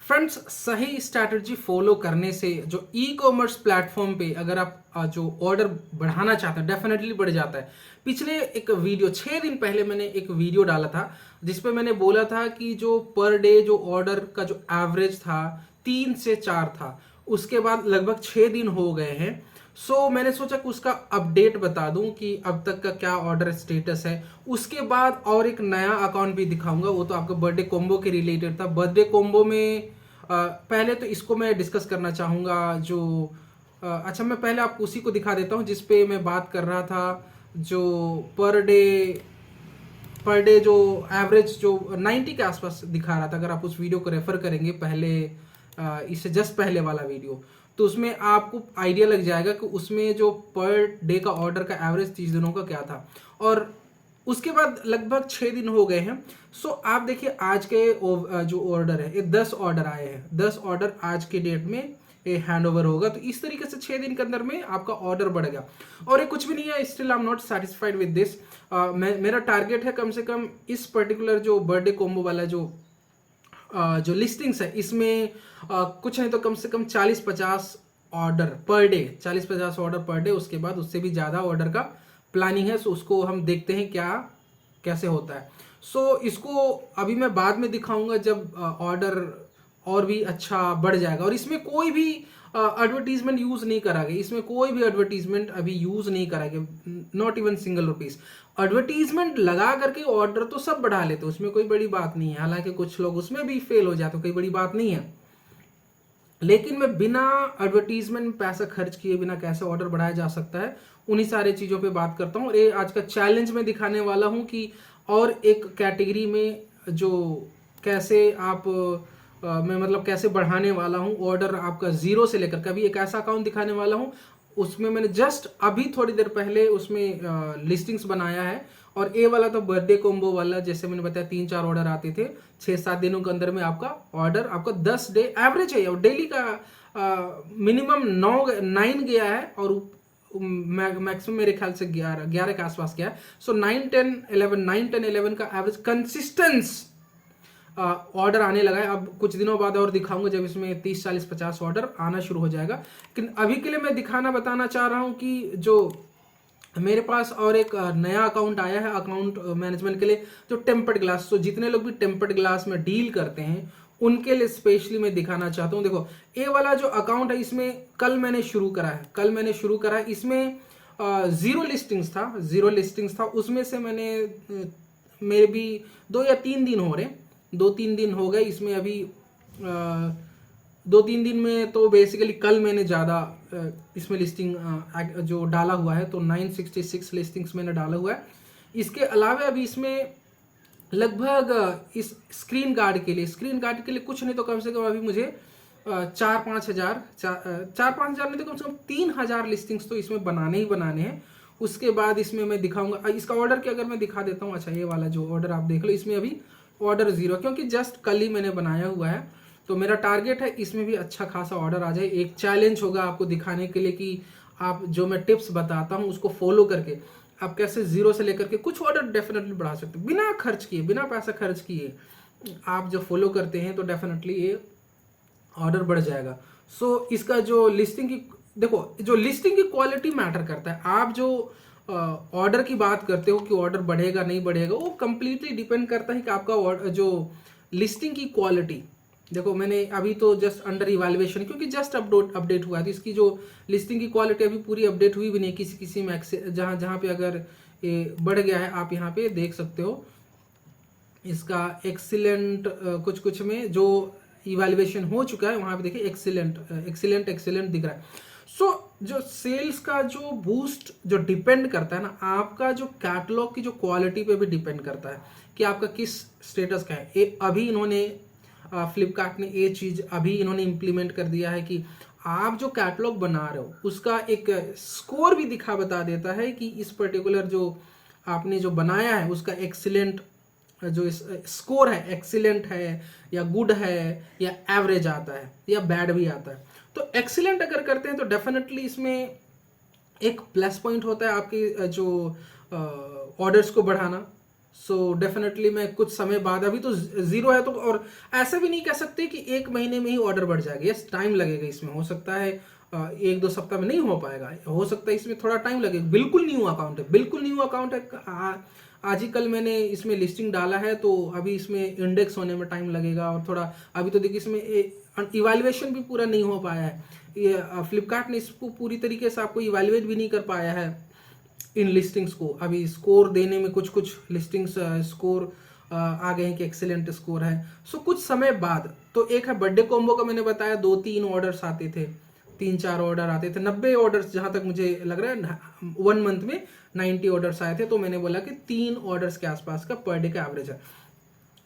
Friends, सही strategy follow करने से जो ई कॉमर्स प्लेटफॉर्म पे अगर आप जो ऑर्डर बढ़ाना चाहते हैं डेफिनेटली बढ़ जाता है। पिछले एक वीडियो 6 दिन पहले मैंने एक वीडियो डाला था जिसपे मैंने बोला था कि जो पर डे जो ऑर्डर का जो एवरेज था 3 से 4 था, उसके बाद लगभग 6 दिन हो गए हैं। मैंने सोचा कि उसका अपडेट बता दूं कि अब तक का क्या ऑर्डर स्टेटस है। उसके बाद और एक नया अकाउंट भी दिखाऊंगा, वो तो आपका बर्थडे कॉम्बो के रिलेटेड था। बर्थडे कॉम्बो में पहले तो इसको मैं डिस्कस करना चाहूँगा जो अच्छा, मैं पहले आपको उसी को दिखा देता हूँ जिस पे मैं बात कर रहा था। जो पर डे जो एवरेज जो 90 के आसपास दिखा रहा था। अगर आप उस वीडियो को रेफर करेंगे पहले, इससे जस्ट पहले वाला वीडियो, तो उसमें आपको आइडिया लग जाएगा कि उसमें जो पर डे का ऑर्डर का एवरेज 30 दिनों का क्या था। और उसके बाद लगभग 6 दिन हो गए हैं। आप देखिए आज के जो ऑर्डर है, ये 10 ऑर्डर आए हैं। 10 ऑर्डर आज के डेट में ये हैंड ओवर होगा। तो इस तरीके से 6 दिन के अंदर में आपका ऑर्डर बढ़ेगा। और ये कुछ भी नहीं है, still I am not satisfied with this. मेरा टारगेट है कम से कम इस पर्टिकुलर जो बर्थडे कॉम्बो वाला जो लिस्टिंग्स है इसमें कुछ नहीं तो कम से कम 40-50 order per day, 40-50 order per day. उसके बाद उससे भी ज़्यादा ऑर्डर का प्लानिंग है। उसको हम देखते हैं क्या कैसे होता है। इसको अभी मैं बाद में दिखाऊंगा जब ऑर्डर और भी अच्छा बढ़ जाएगा। और इसमें कोई भी एडवर्टीजमेंट यूज नहीं कराएंगे, इसमें कोई भी एडवर्टीजमेंट अभी यूज नहीं कराएंगे, not even single rupees. Advertisement लगा करके ऑर्डर तो सब बढ़ा लेते, उसमें कोई बड़ी बात नहीं है। हालांकि कुछ लोग उसमें भी फेल हो जाते, कोई बड़ी बात नहीं है। लेकिन मैं बिना एडवर्टीजमेंट में पैसा खर्च किए बिना कैसे ऑर्डर बढ़ाया जा सकता है, उन्हीं सारे चीज़ों पे बात करता हूँ। और ये आज का चैलेंज मैं दिखाने वाला हूँ कि और एक कैटेगरी में जो कैसे आप मैं मतलब कैसे बढ़ाने वाला हूँ ऑर्डर आपका जीरो से लेकर। कभी एक ऐसा अकाउंट दिखाने वाला हूँ, उसमें मैंने जस्ट अभी थोड़ी देर पहले उसमें लिस्टिंग्स बनाया है। और ए वाला तो बर्थडे कॉम्बो वाला, जैसे मैंने बताया 3-4 ऑर्डर आते थे 6-7 दिनों के अंदर में आपका ऑर्डर आपका 10 डे एवरेज है और डेली का मिनिमम 9 गया है। और मैक्सिमम मेरे ख्याल से 11 के आसपास गया है। 9-10-11 का एवरेज कंसिस्टेंस ऑर्डर आने लगा है। अब कुछ दिनों बाद और दिखाऊंगा जब इसमें 30-40-50 ऑर्डर आना शुरू हो जाएगा। लेकिन अभी के लिए मैं बताना चाह रहा हूं कि जो मेरे पास और एक नया अकाउंट आया है अकाउंट मैनेजमेंट के लिए, जो टेम्पर्ड ग्लास। जितने लोग भी टेम्पर्ड ग्लास में डील करते हैं उनके लिए स्पेशली मैं दिखाना चाहता हूं। देखो, ये वाला जो अकाउंट है इसमें कल मैंने शुरू करा है। इसमें जीरो लिस्टिंग्स था। उसमें से मैंने मेरे भी 2 या 3 दिन हो रहे, 2-3 दिन हो गए इसमें अभी। 2-3 दिन में तो बेसिकली कल मैंने ज़्यादा इसमें लिस्टिंग जो डाला हुआ है, तो 966 लिस्टिंग्स मैंने डाला हुआ है। इसके अलावा अभी इसमें लगभग इस स्क्रीन गार्ड के लिए कुछ नहीं तो कम से कम अभी मुझे 4-5 हज़ार, 4-5 हज़ार नहीं तो कम से कम 3,000 लिस्टिंग्स तो इसमें बनाने ही बनाने हैं। उसके बाद इसमें मैं दिखाऊंगा इसका ऑर्डर की अगर मैं दिखा देता हूँ। अच्छा, ये वाला जो ऑर्डर आप देख लो, इसमें अभी ऑर्डर जीरो, क्योंकि जस्ट कल ही मैंने बनाया हुआ है। तो मेरा टारगेट है इसमें भी अच्छा खासा ऑर्डर आ जाए। एक चैलेंज होगा आपको दिखाने के लिए कि आप जो मैं टिप्स बताता हूँ उसको फॉलो करके आप कैसे जीरो से लेकर के कुछ ऑर्डर डेफिनेटली बढ़ा सकते हो बिना खर्च किए, बिना पैसा खर्च किए। आप जो फॉलो करते हैं तो डेफिनेटली ये ऑर्डर बढ़ जाएगा। इसका जो लिस्टिंग की, देखो, जो लिस्टिंग की क्वालिटी मैटर करता है। आप जो ऑर्डर की बात करते हो कि ऑर्डर बढ़ेगा नहीं बढ़ेगा, वो कंप्लीटली डिपेंड करता है कि आपका जो लिस्टिंग की क्वालिटी। देखो, मैंने अभी तो जस्ट अंडर इवैल्यूएशन, क्योंकि जस्ट अपडेट हुआ है, तो इसकी जो लिस्टिंग की क्वालिटी अभी पूरी अपडेट हुई भी नहीं। किसी में जहाँ जहाँ पे अगर ये बढ़ गया है, आप यहाँ पे देख सकते हो इसका एक्सीलेंट, कुछ में जो इवैल्यूएशन हो चुका है वहां पे देखिए एक्सीलेंट दिख रहा है। जो सेल्स का जो बूस्ट जो डिपेंड करता है ना, आपका जो कैटलॉग की जो क्वालिटी पे भी डिपेंड करता है कि आपका किस स्टेटस का है। अभी इन्होंने फ्लिपकार्ट ने ये चीज अभी इन्होंने इंप्लीमेंट कर दिया है कि आप जो कैटलॉग बना रहे हो उसका एक स्कोर भी बता देता है कि इस पर्टिकुलर जो आपने जो बनाया है उसका एक्सीलेंट जो स्कोर है, एक्सीलेंट है या गुड है या एवरेज आता है या बैड भी आता है। तो एक्सीलेंट अगर करते हैं तो डेफिनेटली इसमें एक प्लस पॉइंट होता है आपकी जो ऑर्डर्स को बढ़ाना। सो डेफिनेटली मैं कुछ समय बाद, अभी तो जीरो है तो, और ऐसा भी नहीं कह सकते कि एक महीने में ही ऑर्डर बढ़ जाएगा। यस, टाइम लगेगा इसमें, हो सकता है एक दो सप्ताह में नहीं हो पाएगा, हो सकता है इसमें थोड़ा टाइम लगेगा। बिल्कुल न्यू अकाउंट है, बिल्कुल न्यू अकाउंट है। आज ही कल मैंने इसमें लिस्टिंग डाला है, तो अभी इसमें इंडेक्स होने में टाइम लगेगा, और थोड़ा अभी तो देखिए इसमें इवैल्यूएशन भी पूरा नहीं हो पाया है। ये फ्लिपकार्ट ने इसको पूरी तरीके से आपको इवैल्यूएट भी नहीं कर पाया है इन लिस्टिंग्स को। अभी स्कोर देने में कुछ कुछ लिस्टिंग्स स्कोर आ गए हैं कि एक्सेलेंट स्कोर है। सो कुछ समय बाद, तो एक है बर्थडे कॉम्बो का, मैंने बताया 2-3 ऑर्डर्स आते थे, 3-4 ऑर्डर आते थे, 90 ऑर्डर्स जहां तक मुझे लग रहा है 1 मंथ में 90 ऑर्डर्स आए थे। तो मैंने बोला कि 3 ऑर्डर्स के आसपास का पर डे का एवरेज है।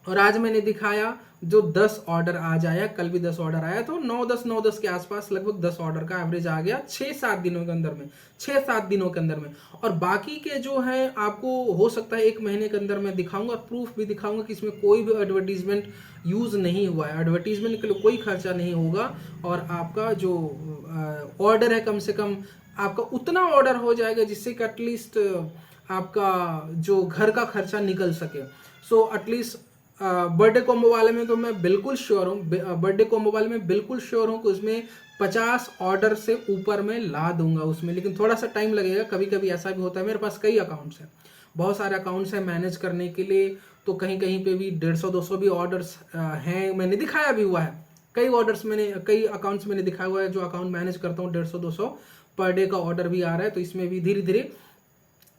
और आज मैंने दिखाया जो 10 ऑर्डर आज आया, कल भी 10 ऑर्डर आया, तो 9-10 के आसपास लगभग 10 ऑर्डर का एवरेज आ गया 6-7 दिनों के अंदर में, 6-7 दिनों के अंदर में। और बाकी के जो है आपको हो सकता है 1 महीने के अंदर मैं दिखाऊंगा, प्रूफ भी दिखाऊंगा कि इसमें कोई भी एडवर्टीजमेंट यूज नहीं हुआ है, एडवर्टीजमेंट के लिए कोई खर्चा नहीं होगा, और आपका जो ऑर्डर है कम से कम आपका उतना ऑर्डर हो जाएगा जिससे कि एटलीस्ट आपका जो घर का खर्चा निकल सके। सो एटलीस्ट बर्थडे कॉम्बो वाले में तो मैं बिल्कुल श्योर हूँ, बर्थडे कॉम्बो वाले में बिल्कुल श्योर हूँ कि उसमें 50 ऑर्डर से ऊपर में ला दूंगा उसमें, लेकिन थोड़ा सा टाइम लगेगा। कभी कभी ऐसा भी होता है, मेरे पास कई अकाउंट्स हैं, बहुत सारे अकाउंट्स हैं मैनेज करने के लिए, तो कहीं कहीं पे भी 150-200 भी ऑर्डर्स हैं, मैंने दिखाया भी हुआ है। कई ऑर्डर्स मैंने, कई अकाउंट्स मैंने दिखाया हुआ है, जो अकाउंट मैनेज करता हूँ 150-200 पर डे का ऑर्डर भी आ रहा है, तो इसमें भी धीरे धीरे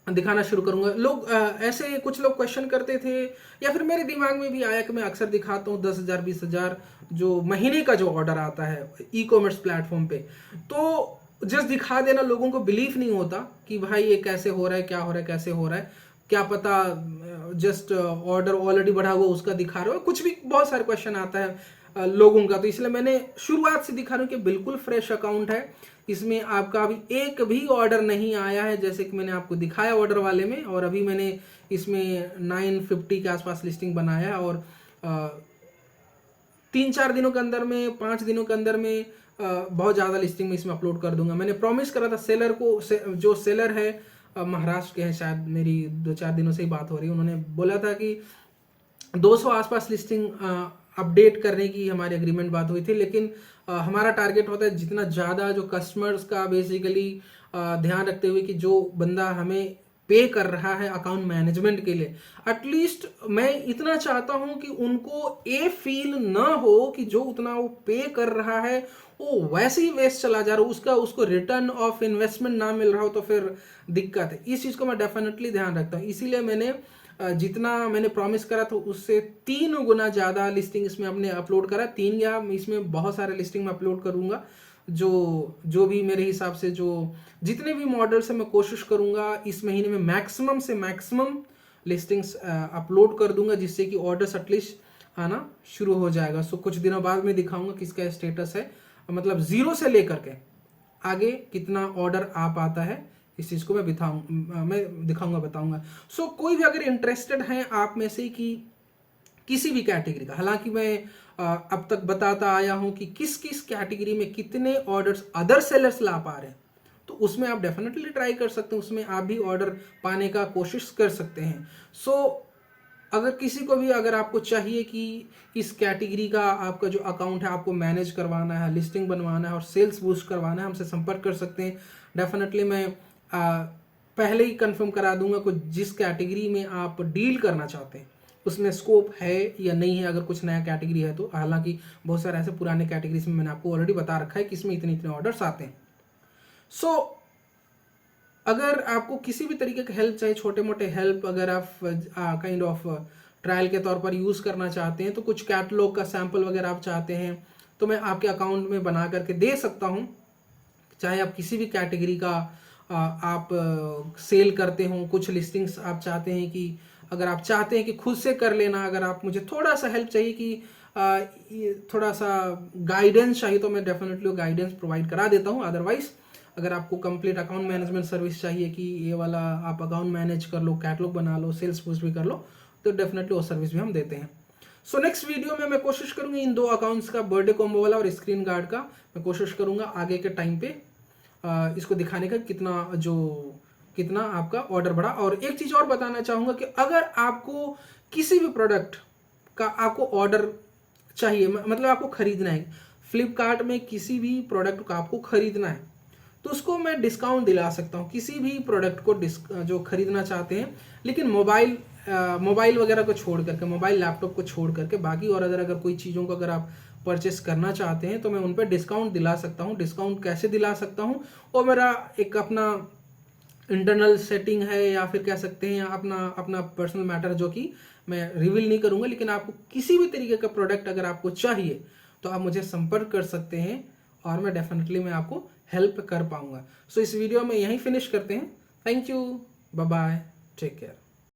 दिखाना शुरू करूंगा। लोग ऐसे कुछ लोग क्वेश्चन करते थे, या फिर मेरे दिमाग में भी आया कि मैं अक्सर दिखाता हूँ 10,000 20,000 जो महीने का जो ऑर्डर आता है ई कॉमर्स प्लेटफॉर्म पे, तो जस्ट दिखा देना, लोगों को बिलीव नहीं होता कि भाई ये कैसे हो रहा है, क्या हो रहा है, कैसे हो रहा है, क्या पता जस्ट ऑर्डर ऑलरेडी बढ़ा हुआ उसका दिखा रहे हो, कुछ भी बहुत सारे क्वेश्चन आता है लोगों का। तो इसलिए मैंने शुरुआत से दिखा रहा हूँ कि बिल्कुल फ्रेश अकाउंट है, इसमें आपका अभी एक भी ऑर्डर नहीं आया है, जैसे कि मैंने आपको दिखाया ऑर्डर वाले में। और अभी मैंने इसमें 950 के आसपास लिस्टिंग बनाया है, और 3-4 दिनों के अंदर में, 5 दिनों के अंदर में बहुत ज़्यादा लिस्टिंग में इसमें अपलोड कर दूंगा। मैंने प्रॉमिस करा था सेलर को, जो सेलर है महाराष्ट्र के हैं शायद, मेरी 2-4 दिनों से ही बात हो रही है, उन्होंने बोला था कि 200 आसपास लिस्टिंग अपडेट करने की हमारी एग्रीमेंट बात हुई थी, लेकिन हमारा टारगेट होता है जितना ज़्यादा जो कस्टमर्स का बेसिकली ध्यान रखते हुए कि जो बंदा हमें पे कर रहा है अकाउंट मैनेजमेंट के लिए, एटलीस्ट मैं इतना चाहता हूं कि उनको ये फील ना हो कि जो उतना वो पे कर रहा है वो वैसे ही वेस्ट चला जा रहा हो, उसको रिटर्न ऑफ इन्वेस्टमेंट ना मिल रहा हो, तो फिर दिक्कत है। इस चीज़ को मैं डेफिनेटली ध्यान रखता हूँ, इसीलिए मैंने जितना मैंने प्रॉमिस करा था उससे 3 गुना ज़्यादा लिस्टिंग इसमें अपने अपलोड करा। 3 या इसमें बहुत सारे लिस्टिंग में अपलोड करूँगा, जो भी मेरे हिसाब से जो जितने भी मॉडल्स हैं मैं कोशिश करूँगा इस महीने में मैक्सिमम से मैक्सिमम लिस्टिंग्स अपलोड कर दूंगा, जिससे कि ऑर्डर्स एटलीस्ट आना शुरू हो जाएगा। सो कुछ दिनों बाद मैं दिखाऊंगा किसका स्टेटस है, मतलब जीरो से लेकर के आगे कितना ऑर्डर आ पाता है, इस चीज़ को मैं दिखाऊंगा, बताऊंगा। सो कोई भी अगर इंटरेस्टेड है आप में से कि किसी भी कैटेगरी का, हालांकि मैं अब तक बताता आया हूं कि किस किस कैटेगरी में कितने ऑर्डर्स अदर सेलर्स ला पा रहे हैं, तो उसमें आप डेफिनेटली ट्राई कर सकते हैं, उसमें आप भी ऑर्डर पाने का कोशिश कर सकते हैं। सो अगर किसी को भी, अगर आपको चाहिए कि इस कैटेगरी का आपका जो अकाउंट है आपको मैनेज करवाना है, लिस्टिंग बनवाना है और सेल्स बूस्ट करवाना है, हमसे संपर्क कर सकते हैं। डेफिनेटली मैं पहले ही कंफर्म करा दूंगा कि जिस कैटेगरी में आप डील करना चाहते हैं उसमें स्कोप है या नहीं है, अगर कुछ नया कैटेगरी है तो। हालांकि बहुत सारे ऐसे पुराने कैटेगरीज में मैंने आपको ऑलरेडी बता रखा है कि इसमें इतने इतने ऑर्डर्स आते हैं। सो अगर आपको किसी भी तरीके का हेल्प चाहिए, छोटे मोटे हेल्प, अगर आप काइंड ऑफ ट्रायल के तौर पर यूज़ करना चाहते हैं, तो कुछ कैटलॉग का सैंपल वगैरह आप चाहते हैं तो मैं आपके अकाउंट में बना करके दे सकता हूं। चाहे आप किसी भी कैटेगरी का आप सेल करते हो, कुछ लिस्टिंग्स आप चाहते हैं कि अगर आप चाहते हैं कि खुद से कर लेना, अगर आप मुझे थोड़ा सा हेल्प चाहिए कि थोड़ा सा गाइडेंस चाहिए, तो मैं डेफिनेटली गाइडेंस प्रोवाइड करा देता हूं। अदरवाइज अगर आपको कंप्लीट अकाउंट मैनेजमेंट सर्विस चाहिए कि ये वाला आप अकाउंट मैनेज कर लो, कैटलॉग बना लो, सेल्स पोस्ट भी कर लो, तो डेफिनेटली वो सर्विस भी हम देते हैं। सो नेक्स्ट वीडियो में मैं कोशिश करूंगी इन 2 अकाउंट्स का, बर्थडे कॉम्बो वाला और स्क्रीन गार्ड का, मैं कोशिश करूंगा आगे के टाइम पे इसको दिखाने का कितना जो कितना आपका ऑर्डर बढ़ा। और एक चीज़ और बताना चाहूँगा कि अगर आपको किसी भी प्रोडक्ट का आपको ऑर्डर चाहिए, मतलब आपको खरीदना है, फ्लिपकार्ट में किसी भी प्रोडक्ट का आपको खरीदना है, तो उसको मैं डिस्काउंट दिला सकता हूँ किसी भी प्रोडक्ट को जो खरीदना चाहते हैं। लेकिन मोबाइल वगैरह को छोड़ करके, मोबाइल लैपटॉप को छोड़ करके बाकी और अगर कोई चीज़ों को अगर आप परचेस करना चाहते हैं तो मैं उन पर डिस्काउंट दिला सकता हूँ। डिस्काउंट कैसे दिला सकता हूँ, वो मेरा एक अपना इंटरनल सेटिंग है, या फिर कह सकते हैं अपना अपना पर्सनल मैटर, जो कि मैं रिवील नहीं करूंगा। लेकिन आपको किसी भी तरीके का प्रोडक्ट अगर आपको चाहिए तो आप मुझे संपर्क कर सकते हैं और मैं डेफिनेटली मैं आपको हेल्प कर पाऊंगा। सो इस वीडियो में यहीं फिनिश करते हैं। Thank you, bye bye, take care.